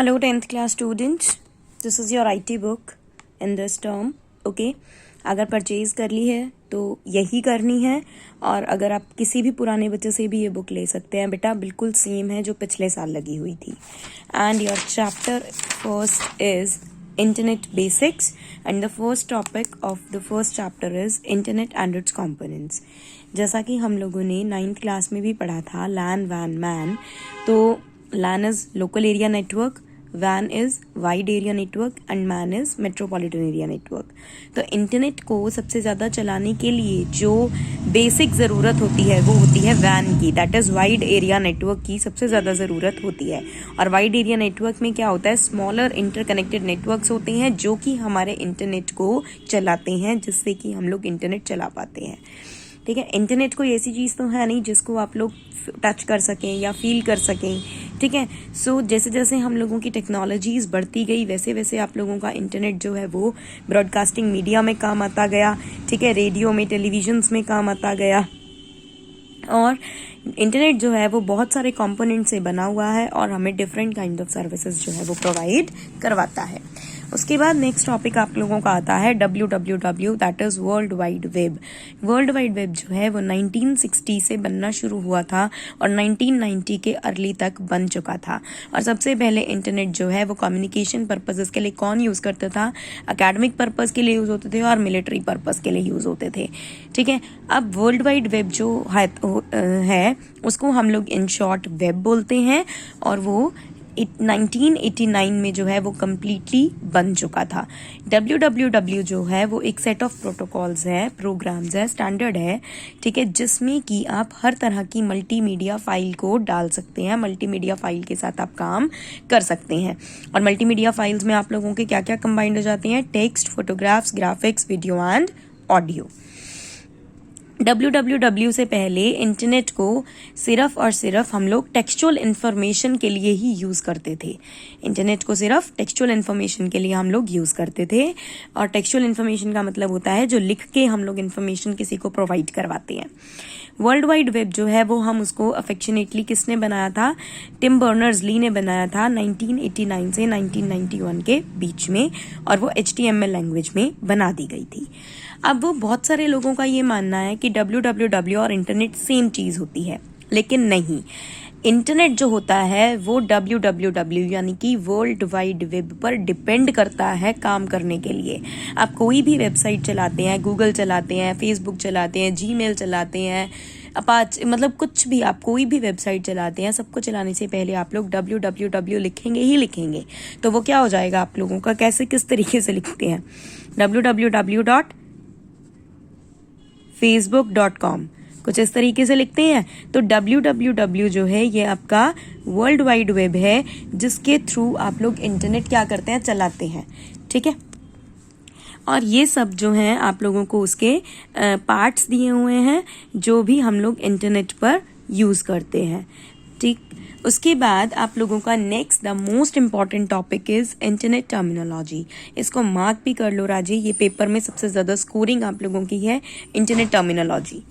Hello 10th class students, this is your IT book in this term. Okay, अगर purchase कर ली है तो यही करनी है, और अगर आप किसी भी पुराने बच्चे से भी ये बुक ले सकते हैं बेटा, बिल्कुल सेम है जो पिछले साल लगी हुई थी. And your chapter first is internet basics and the first topic of the first chapter is internet and it's components. जैसा कि हम लोगों ने 9th क्लास में भी पढ़ा था लैन वैन मैन, तो LAN is local area network, WAN is wide area network and MAN is metropolitan area network. तो इंटरनेट को सबसे ज़्यादा चलाने के लिए जो बेसिक ज़रूरत होती है वो होती है WAN की, that is wide area network की सबसे ज़्यादा ज़रूरत होती है. और वाइड एरिया नेटवर्क में क्या होता है, स्मॉलर इंटरकनेक्टेड नेटवर्क्स होते हैं जो कि हमारे इंटरनेट को चलाते हैं, जिससे कि हम लोग इंटरनेट चला पाते हैं. ठीक है, इंटरनेट कोई ऐसी चीज़ तो है नहीं जिसको आप लोग टच कर सकें या फील कर सकें. ठीक है, सो जैसे जैसे हम लोगों की टेक्नोलॉजीज़ बढ़ती गई वैसे वैसे आप लोगों का इंटरनेट जो है वो ब्रॉडकास्टिंग मीडिया में काम आता गया. ठीक है, रेडियो में, टेलीविजन्स में काम आता गया. और इंटरनेट जो है वो बहुत सारे कंपोनेंट से बना हुआ है और हमें डिफरेंट काइंड ऑफ सर्विसेज जो है वो प्रोवाइड करवाता है. उसके बाद नेक्स्ट टॉपिक आप लोगों का आता है WWW, that is world wide web. World wide web जो है वो 1960 से बनना शुरू हुआ था और 1990 के अर्ली तक बन चुका था. और सबसे पहले इंटरनेट जो है वो कम्युनिकेशन पर्पसेस के लिए कौन यूज़ करता था, एकेडमिक पर्पज़ के लिए यूज़ होते थे और मिलिट्री पर्पज़ के लिए यूज़ होते थे. ठीक है, अब वर्ल्ड वाइड वेब जो है उसको हम लोग इन शॉर्ट वेब बोलते हैं, और वो 1989 में जो है वो कम्प्लीटली बन चुका था. WWW जो है वो एक सेट ऑफ प्रोटोकॉल्स है, प्रोग्राम्स है, स्टैंडर्ड है. ठीक है, जिसमें कि आप हर तरह की मल्टीमीडिया फाइल को डाल सकते हैं, मल्टीमीडिया फाइल के साथ आप काम कर सकते हैं. और मल्टीमीडिया फाइल्स में आप लोगों के क्या क्या कंबाइंड हो जाते हैं, text, photographs, graphics, video and audio. WWW से पहले इंटरनेट को सिर्फ और सिर्फ हम लोग टेक्सचुअल इन्फॉर्मेशन के लिए ही यूज़ करते थे. इंटरनेट को सिर्फ टेक्सचुअल इन्फॉर्मेशन के लिए हम लोग यूज़ करते थे. और टेक्सचुअल इन्फॉर्मेशन का मतलब होता है जो लिख के हम लोग इन्फॉर्मेशन किसी को प्रोवाइड करवाते हैं. वर्ल्ड वाइड वेब जो है वो हम उसको अफेक्शनेटली किसने बनाया था, टिम बर्नर्स-ली ने बनाया था 1989 से 1991 के बीच में, और वो HTML लैंग्वेज में बना दी गई थी. अब वो बहुत सारे लोगों का ये मानना है कि WWW और इंटरनेट सेम चीज़ होती है, लेकिन नहीं. इंटरनेट जो होता है वो WWW यानी कि वर्ल्ड वाइड वेब पर डिपेंड करता है काम करने के लिए. आप कोई भी वेबसाइट चलाते हैं, गूगल चलाते हैं, फेसबुक चलाते हैं, जीमेल चलाते हैं, अपाच मतलब कुछ भी, आप कोई भी वेबसाइट चलाते हैं, सबको चलाने से पहले आप लोग WWW लिखेंगे ही लिखेंगे. तो वो क्या हो जाएगा आप लोगों का, कैसे किस तरीके से लिखते हैं, www.facebook.com कुछ इस तरीके से लिखते हैं. तो WWW जो है ये आपका वर्ल्ड वाइड वेब है जिसके थ्रू आप लोग इंटरनेट क्या करते हैं, चलाते हैं. ठीक है, और ये सब जो हैं आप लोगों को उसके पार्ट्स दिए हुए हैं जो भी हम लोग इंटरनेट पर यूज़ करते हैं. ठीक, उसके बाद आप लोगों का next the most important topic is internet terminology. इसको मार्क भी कर लो राजी, ये पेपर में सबसे ज़्यादा स्कोरिंग आप लोगों की है इंटरनेट टर्मिनोलॉजी.